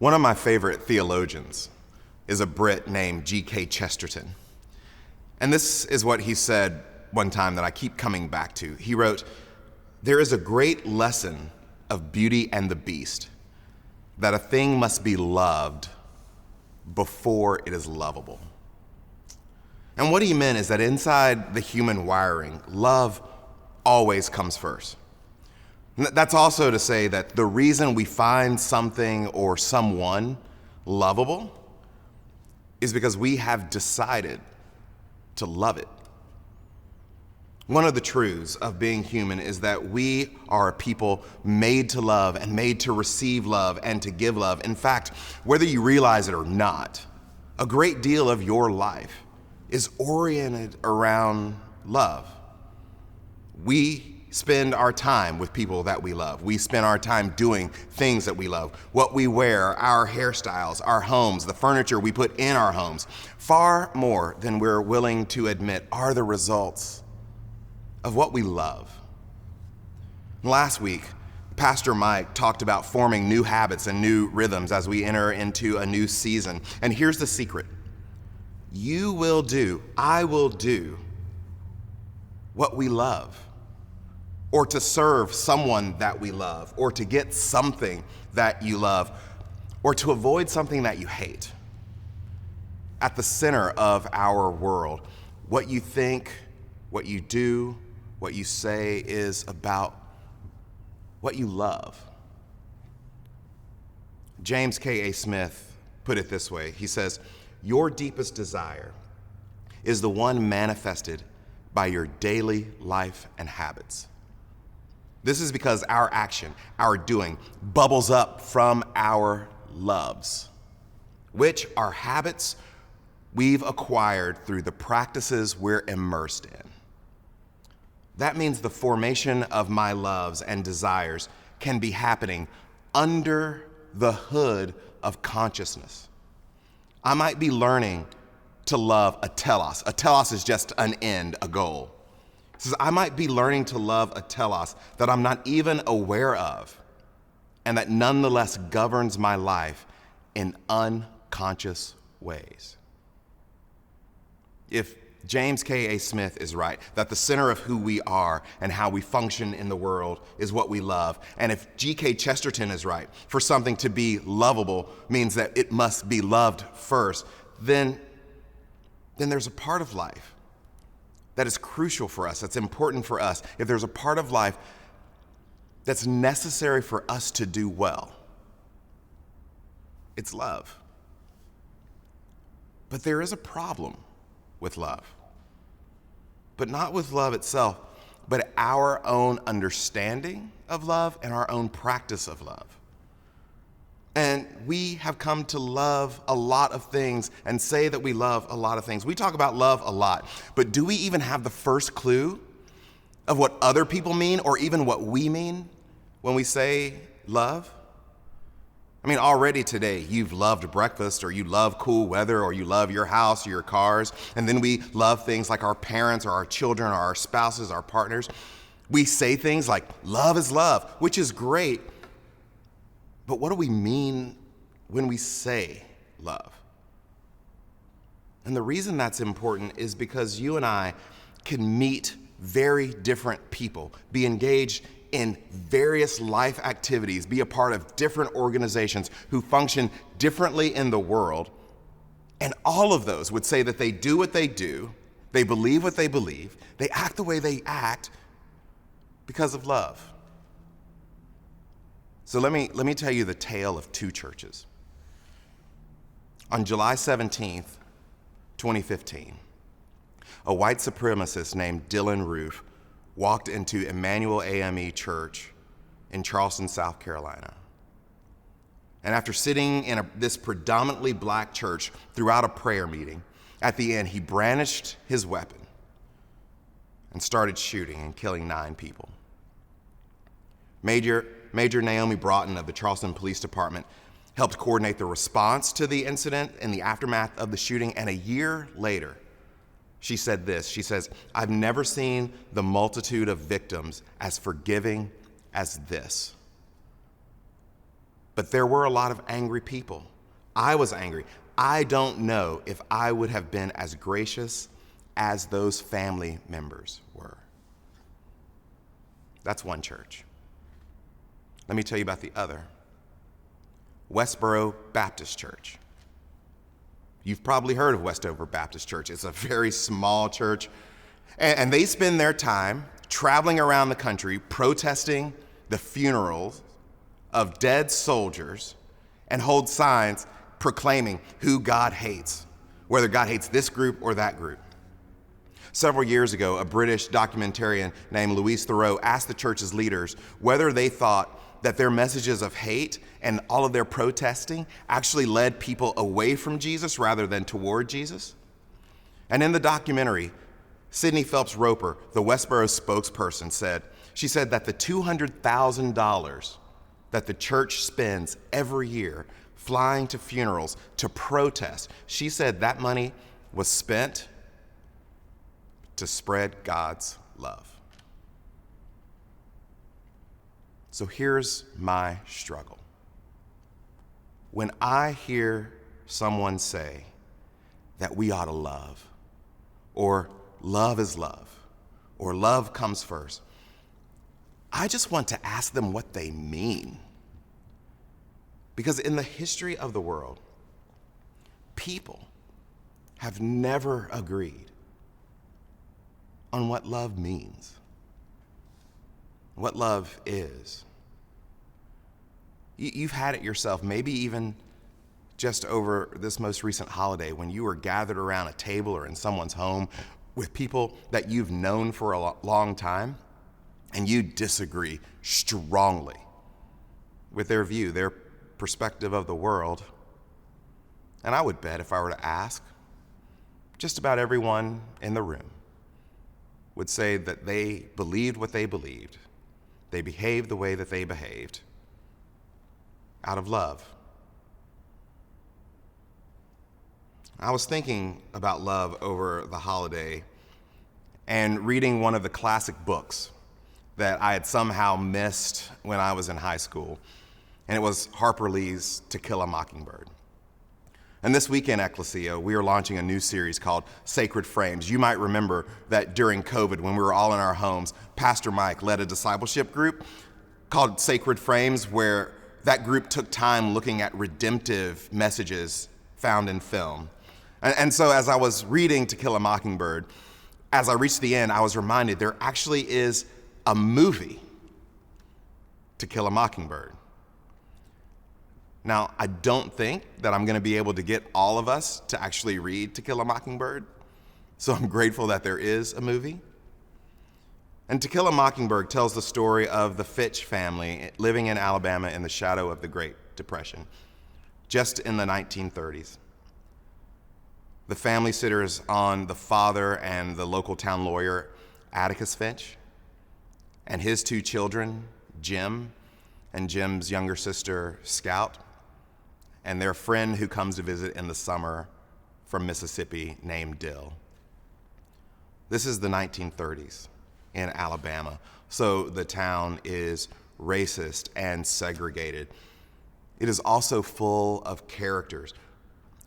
One of my favorite theologians is a Brit named G.K. Chesterton. And this is what he said one time that I keep coming back to. He wrote, "There is a great lesson of Beauty and the Beast, that a thing must be loved before it is lovable." And what he meant is that inside the human wiring, love always comes first. That's also to say that the reason we find something or someone lovable is because we have decided to love it. One of the truths of being human is that we are a people made to love and made to receive love and to give love. In fact, whether you realize it or not, a great deal of your life is oriented around love. We spend our time with people that we love. We spend our time doing things that we love. What we wear, our hairstyles, our homes, the furniture we put in our homes, far more than we're willing to admit are the results of what we love. Last week, Pastor Mike talked about forming new habits and new rhythms as we enter into a new season. And here's the secret. I will do what we love, or to serve someone that we love, or to get something that you love, or to avoid something that you hate. At the center of our world, what you think, what you do, what you say is about what you love. James K. A. Smith put it this way. He says, "Your deepest desire is the one manifested by your daily life and habits." This is because our action, our doing, bubbles up from our loves, which are habits we've acquired through the practices we're immersed in. That means the formation of my loves and desires can be happening under the hood of consciousness. I might be learning to love a telos. A telos is just an end, a goal. It says I might be learning to love a telos that I'm not even aware of, and that nonetheless governs my life in unconscious ways. If James K. A. Smith is right, that the center of who we are and how we function in the world is what we love, and if G.K. Chesterton is right, for something to be lovable means that it must be loved first, then there's a part of life that is crucial for us, that's important for us. If there's a part of life that's necessary for us to do well, it's love. But there is a problem with love. But not with love itself, but our own understanding of love and our own practice of love. And we have come to love a lot of things and say that we love a lot of things. We talk about love a lot, but do we even have the first clue of what other people mean or even what we mean when we say love? I mean, already today, you've loved breakfast, or you love cool weather, or you love your house or your cars, and then we love things like our parents or our children or our spouses, our partners. We say things like, love is love, which is great, but what do we mean when we say love? And the reason that's important is because you and I can meet very different people, be engaged in various life activities, be a part of different organizations who function differently in the world, and all of those would say that they do what they do, they believe what they believe, they act the way they act because of love. So let me tell you the tale of two churches. On July 17th, 2015, a white supremacist named Dylan Roof walked into Emmanuel AME Church in Charleston, South Carolina. And after sitting in this predominantly black church throughout a prayer meeting, at the end, he brandished his weapon and started shooting and killing 9 people. Major Naomi Broughton of the Charleston Police Department helped coordinate the response to the incident in the aftermath of the shooting, and a year later, she said this. She says, "I've never seen the multitude of victims as forgiving as this." But there were a lot of angry people. I was angry. I don't know if I would have been as gracious as those family members were. That's one church. Let me tell you about the other. Westboro Baptist Church. You've probably heard of Westover Baptist Church. It's a very small church, and they spend their time traveling around the country protesting the funerals of dead soldiers and hold signs proclaiming who God hates, whether God hates this group or that group. Several years ago, a British documentarian named Louise Theroux asked the church's leaders whether they thought that their messages of hate and all of their protesting actually led people away from Jesus rather than toward Jesus. And in the documentary, Sydney Phelps Roper, the Westboro spokesperson, said that the $200,000 that the church spends every year flying to funerals to protest, she said that money was spent to spread God's love. So here's my struggle. When I hear someone say that we ought to love, or love is love, or love comes first, I just want to ask them what they mean. Because in the history of the world, people have never agreed on what love means, what love is. You've had it yourself, maybe even just over this most recent holiday when you were gathered around a table or in someone's home with people that you've known for a long time, and you disagree strongly with their view, their perspective of the world. And I would bet if I were to ask, just about everyone in the room would say that they believed what they believed. They behaved the way that they behaved out of love. I was thinking about love over the holiday and reading one of the classic books that I had somehow missed when I was in high school, and it was Harper Lee's To Kill a Mockingbird. And this weekend, Ecclesia, we are launching a new series called Sacred Frames. You might remember that during COVID, when we were all in our homes, Pastor Mike led a discipleship group called Sacred Frames, where that group took time looking at redemptive messages found in film. And so as I was reading To Kill a Mockingbird, as I reached the end, I was reminded there actually is a movie, To Kill a Mockingbird. Now, I don't think that I'm going to be able to get all of us to actually read To Kill a Mockingbird, so I'm grateful that there is a movie. And To Kill a Mockingbird tells the story of the Fitch family living in Alabama in the shadow of the Great Depression, just in the 1930s. The family sitters on the father and the local town lawyer, Atticus Finch, and his two children, Jim and Jim's younger sister, Scout, and their friend who comes to visit in the summer from Mississippi named Dill. This is the 1930s in Alabama, so the town is racist and segregated. It is also full of characters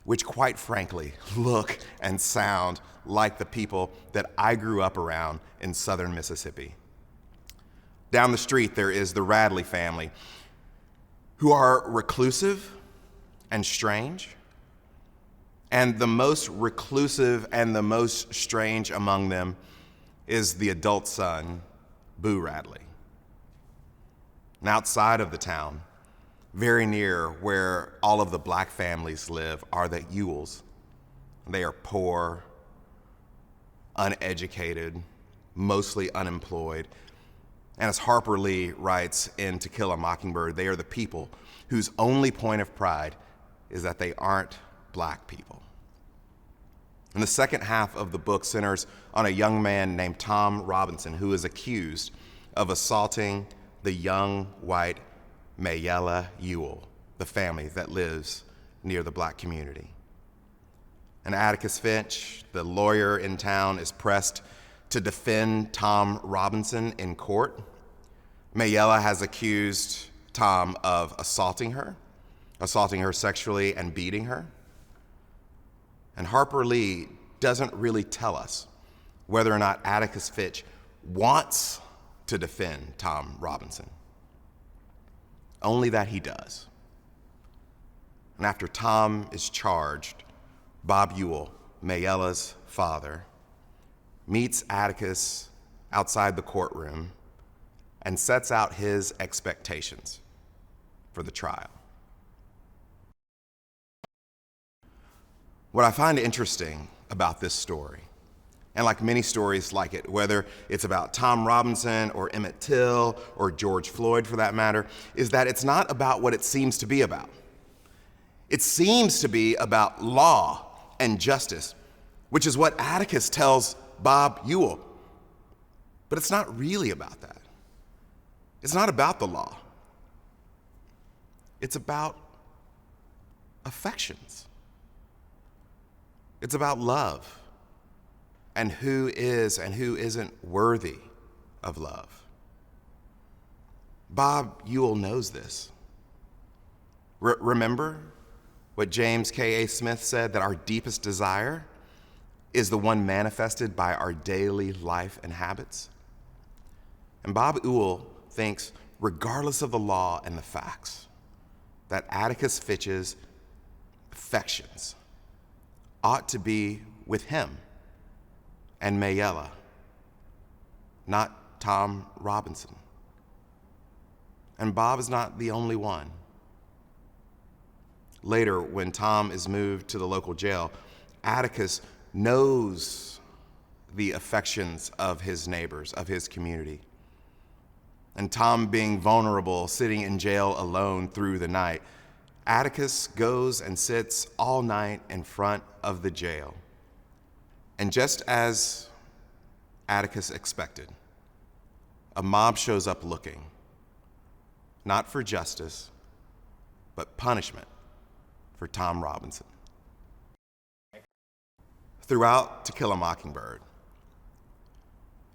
which, quite frankly, look and sound like the people that I grew up around in southern Mississippi. Down the street, there is the Radley family, who are reclusive and strange. And the most reclusive and the most strange among them is the adult son, Boo Radley. And outside of the town, very near where all of the black families live, are the Ewells. They are poor, uneducated, mostly unemployed. And as Harper Lee writes in To Kill a Mockingbird, they are the people whose only point of pride is that they aren't black people. And the second half of the book centers on a young man named Tom Robinson, who is accused of assaulting the young white Mayella Ewell, the family that lives near the black community. And Atticus Finch, the lawyer in town, is pressed to defend Tom Robinson in court. Mayella has accused Tom of assaulting her sexually and beating her. And Harper Lee doesn't really tell us whether or not Atticus Finch wants to defend Tom Robinson, only that he does. And after Tom is charged, Bob Ewell, Mayella's father, meets Atticus outside the courtroom and sets out his expectations for the trial. What I find interesting about this story, and like many stories like it, whether it's about Tom Robinson or Emmett Till or George Floyd for that matter, is that it's not about what it seems to be about. It seems to be about law and justice, which is what Atticus tells Bob Ewell. But it's not really about that. It's not about the law. It's about affections. It's about love and who is and who isn't worthy of love. Bob Ewell knows this. Remember what James K.A. Smith said, that our deepest desire is the one manifested by our daily life and habits? And Bob Ewell thinks, regardless of the law and the facts, that Atticus Finch's affections ought to be with him and Mayella, not Tom Robinson. And Bob is not the only one. Later, when Tom is moved to the local jail, Atticus knows the affections of his neighbors, of his community. And Tom being vulnerable, sitting in jail alone through the night, Atticus goes and sits all night in front of the jail. And just as Atticus expected, a mob shows up looking, not for justice, but punishment for Tom Robinson. Throughout To Kill a Mockingbird,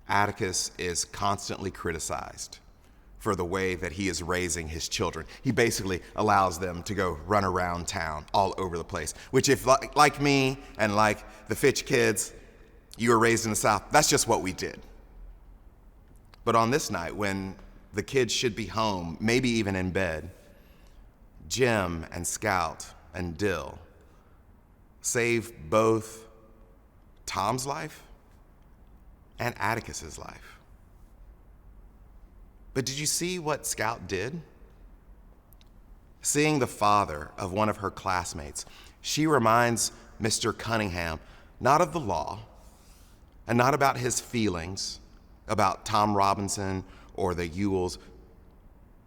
Atticus is constantly criticized for the way that he is raising his children. He basically allows them to go run around town all over the place, which if like me and like the Fitch kids, you were raised in the South, that's just what we did. But on this night, when the kids should be home, maybe even in bed, Jim and Scout and Dill save both Tom's life and Atticus's life. But did you see what Scout did? Seeing the father of one of her classmates, she reminds Mr. Cunningham not of the law and not about his feelings about Tom Robinson or the Ewells,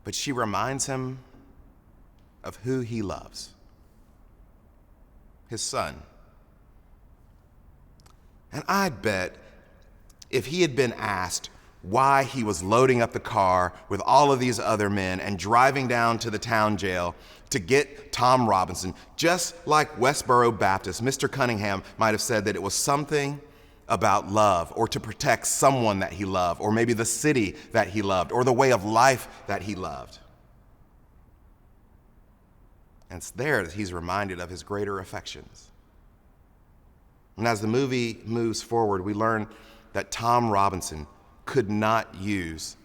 but she reminds him of who he loves, his son. And I'd bet if he had been asked why he was loading up the car with all of these other men and driving down to the town jail to get Tom Robinson, just like Westboro Baptist, Mr. Cunningham might have said that it was something about love, or to protect someone that he loved, or maybe the city that he loved, or the way of life that he loved. And it's there that he's reminded of his greater affections. And as the movie moves forward, we learn that Tom Robinson could not use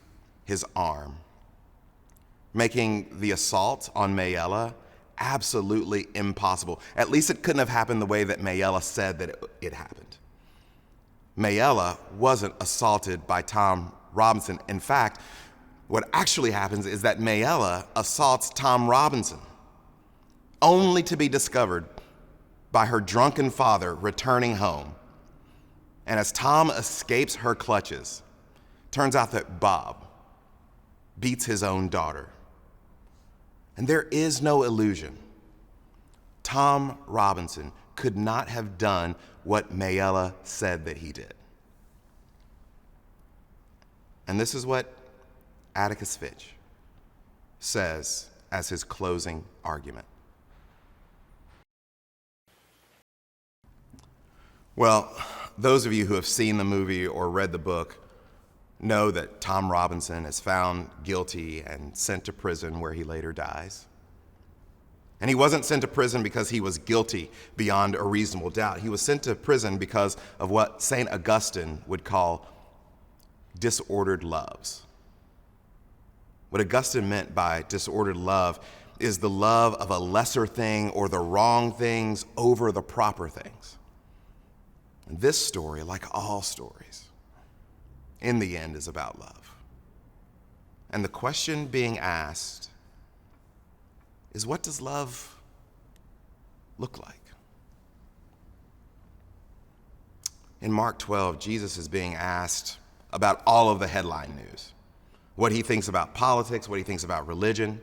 his arm, making the assault on Mayella absolutely impossible. At least it couldn't have happened the way that Mayella said that it happened. Mayella wasn't assaulted by Tom Robinson. In fact, what actually happens is that Mayella assaults Tom Robinson, only to be discovered by her drunken father returning home. And as Tom escapes her clutches, turns out that Bob beats his own daughter. And there is no illusion. Tom Robinson could not have done what Mayella said that he did. And this is what Atticus Finch says as his closing argument. Well, those of you who have seen the movie or read the book know that Tom Robinson is found guilty and sent to prison where he later dies. And he wasn't sent to prison because he was guilty beyond a reasonable doubt. He was sent to prison because of what St. Augustine would call disordered loves. What Augustine meant by disordered love is the love of a lesser thing or the wrong things over the proper things. And this story, like all stories, in the end is about love. And the question being asked is, what does love look like? In Mark 12, Jesus is being asked about all of the headline news. What he thinks about politics, what he thinks about religion.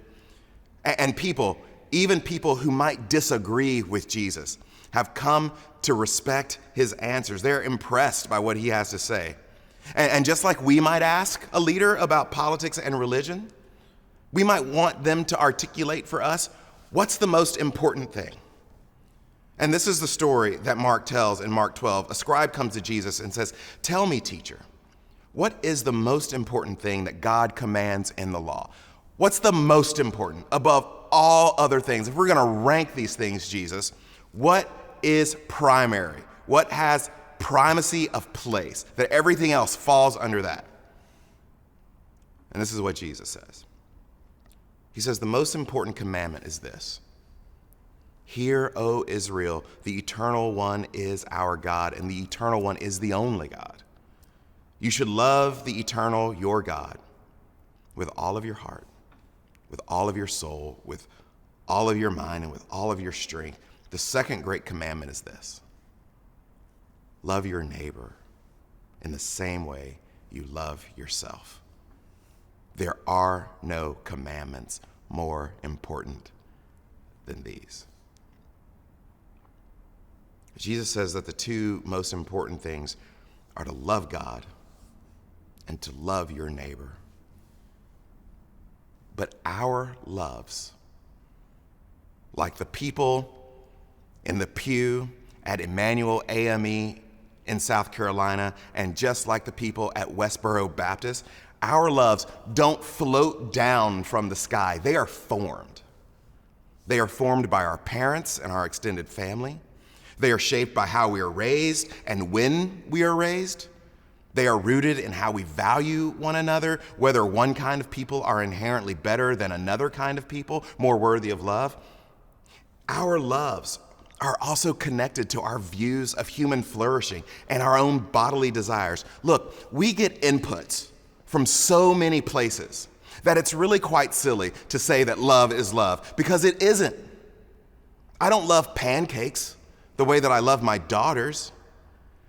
And people, even people who might disagree with Jesus, have come to respect his answers. They're impressed by what he has to say. And just like we might ask a leader about politics and religion, we might want them to articulate for us, what's the most important thing? And this is the story that Mark tells in Mark 12. A scribe comes to Jesus and says, "Tell me, teacher, what is the most important thing that God commands in the law? What's the most important above all other things? If we're going to rank these things, Jesus, what is primary? What has primacy of place, that everything else falls under that?" And this is what Jesus says. He says, the most important commandment is this: "Hear, O Israel, the Eternal One is our God, and the Eternal One is the only God. You should love the Eternal, your God, with all of your heart, with all of your soul, with all of your mind, and with all of your strength." The second great commandment is this: love your neighbor in the same way you love yourself. There are no commandments more important than these. Jesus says that the two most important things are to love God and to love your neighbor. But our loves, like the people in the pew at Emmanuel AME in South Carolina, and just like the people at Westboro Baptist, our loves don't float down from the sky. They are formed. They are formed by our parents and our extended family. They are shaped by how we are raised and when we are raised. They are rooted in how we value one another, whether one kind of people are inherently better than another kind of people, more worthy of love. Our loves are also connected to our views of human flourishing and our own bodily desires. Look, we get inputs from so many places that it's really quite silly to say that love is love, because it isn't. I don't love pancakes the way that I love my daughters.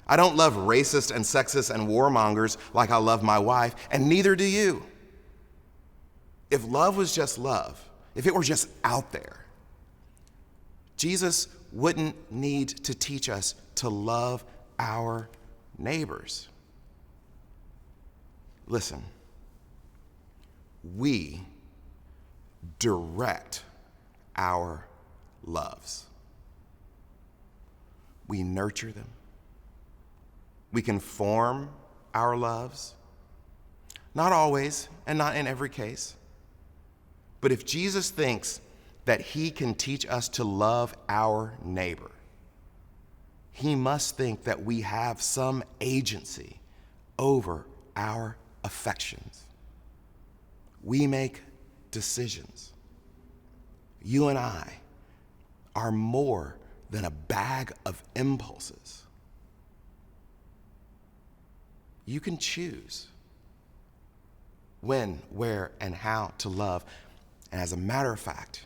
I don't love racist and sexist and warmongers like I love my wife, and neither do you. If love was just love, if it were just out there, Jesus wouldn't need to teach us to love our neighbors. Listen, we direct our loves. We nurture them. We can form our loves. Not always, and not in every case. But if Jesus thinks that he can teach us to love our neighbor, he must think that we have some agency over our affections. We make decisions. You and I are more than a bag of impulses. You can choose when, where, and how to love. And as a matter of fact,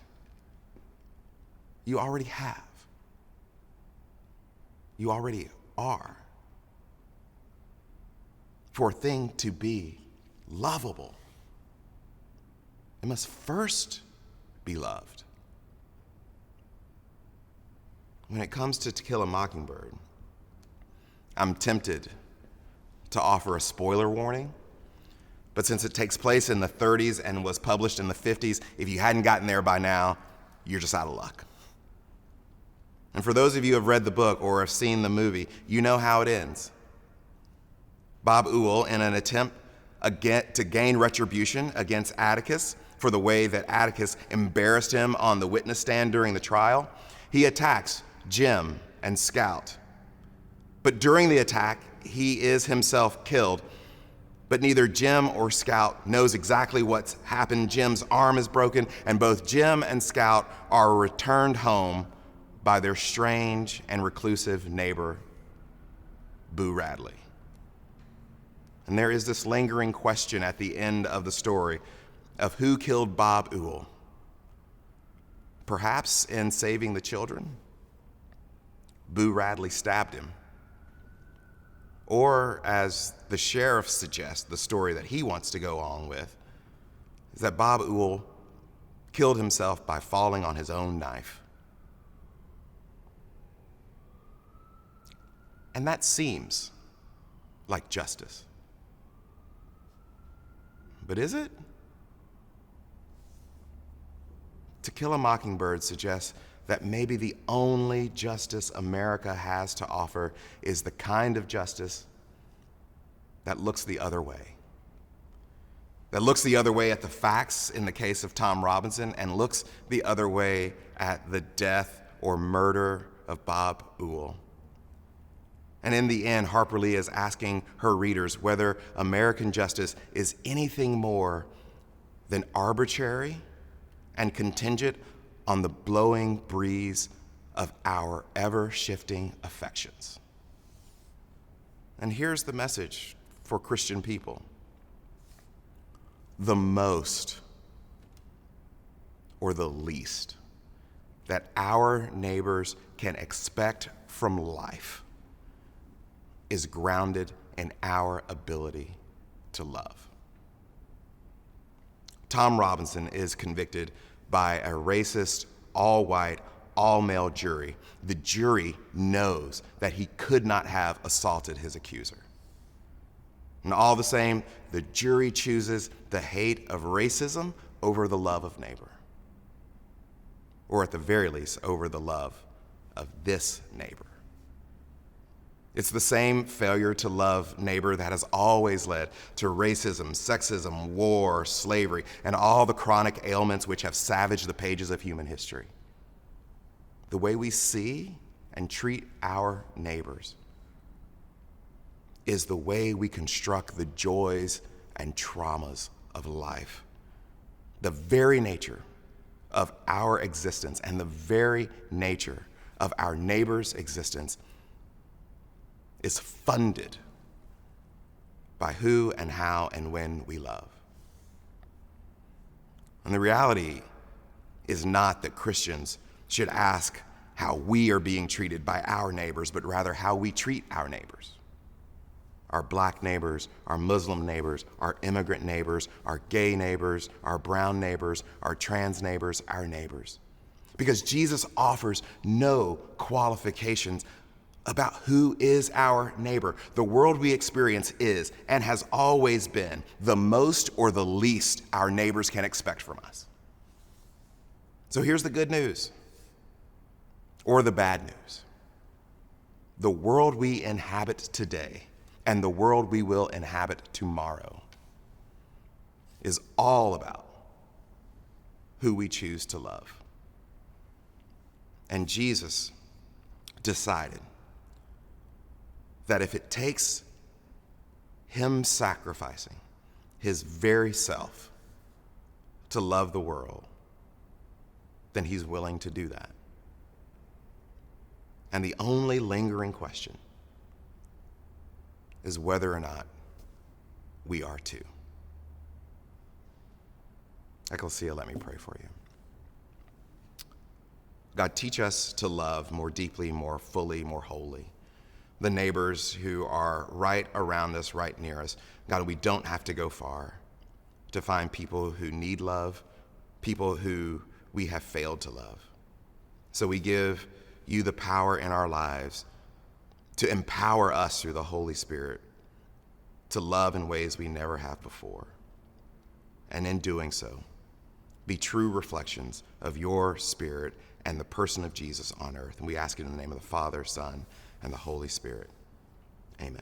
you already have. You already are. For a thing to be lovable, it must first be loved. When it comes to Kill a Mockingbird, I'm tempted to offer a spoiler warning, but since it takes place in the 30s and was published in the 50s, if you hadn't gotten there by now, you're just out of luck. And for those of you who have read the book or have seen the movie, you know how it ends. Bob Ewell, in an attempt to gain retribution against Atticus for the way that Atticus embarrassed him on the witness stand during the trial, he attacks Jim and Scout. But during the attack, he is himself killed. But neither Jim or Scout knows exactly what's happened. Jim's arm is broken, and both Jim and Scout are returned home by their strange and reclusive neighbor, Boo Radley. And there is this lingering question at the end of the story of who killed Bob Ewell. Perhaps in saving the children, Boo Radley stabbed him. Or, as the sheriff suggests, the story that he wants to go on with, is that Bob Ewell killed himself by falling on his own knife. And that seems like justice. But is it? To Kill a Mockingbird suggests that maybe the only justice America has to offer is the kind of justice that looks the other way. That looks the other way at the facts in the case of Tom Robinson and looks the other way at the death or murder of Bob Ewell. And in the end, Harper Lee is asking her readers whether American justice is anything more than arbitrary and contingent on the blowing breeze of our ever-shifting affections. And here's the message for Christian people. The most or the least that our neighbors can expect from life is grounded in our ability to love. Tom Robinson is convicted by a racist, all-white, all-male jury. The jury knows that he could not have assaulted his accuser. And all the same, the jury chooses the hate of racism over the love of neighbor. Or at the very least, over the love of this neighbor. It's the same failure to love neighbor that has always led to racism, sexism, war, slavery, and all the chronic ailments which have savaged the pages of human history. The way we see and treat our neighbors is the way we construct the joys and traumas of life. The very nature of our existence and the very nature of our neighbor's existence is funded by who and how and when we love. And the reality is not that Christians should ask how we are being treated by our neighbors, but rather how we treat our neighbors. Our black neighbors, our Muslim neighbors, our immigrant neighbors, our gay neighbors, our brown neighbors, our trans neighbors, our neighbors. Because Jesus offers no qualifications about who is our neighbor. The world we experience is and has always been the most or the least our neighbors can expect from us. So here's the good news, or the bad news. The world we inhabit today and the world we will inhabit tomorrow is all about who we choose to love. And Jesus decided that if it takes him sacrificing his very self to love the world, then he's willing to do that. And the only lingering question is whether or not we are too. Ecclesia, let me pray for you. God, teach us to love more deeply, more fully, more wholly the neighbors who are right around us, right near us. God, we don't have to go far to find people who need love, people who we have failed to love. So we give you the power in our lives to empower us through the Holy Spirit to love in ways we never have before. And in doing so, be true reflections of your Spirit and the person of Jesus on earth. And we ask it in the name of the Father, Son, and the Holy Spirit. Amen.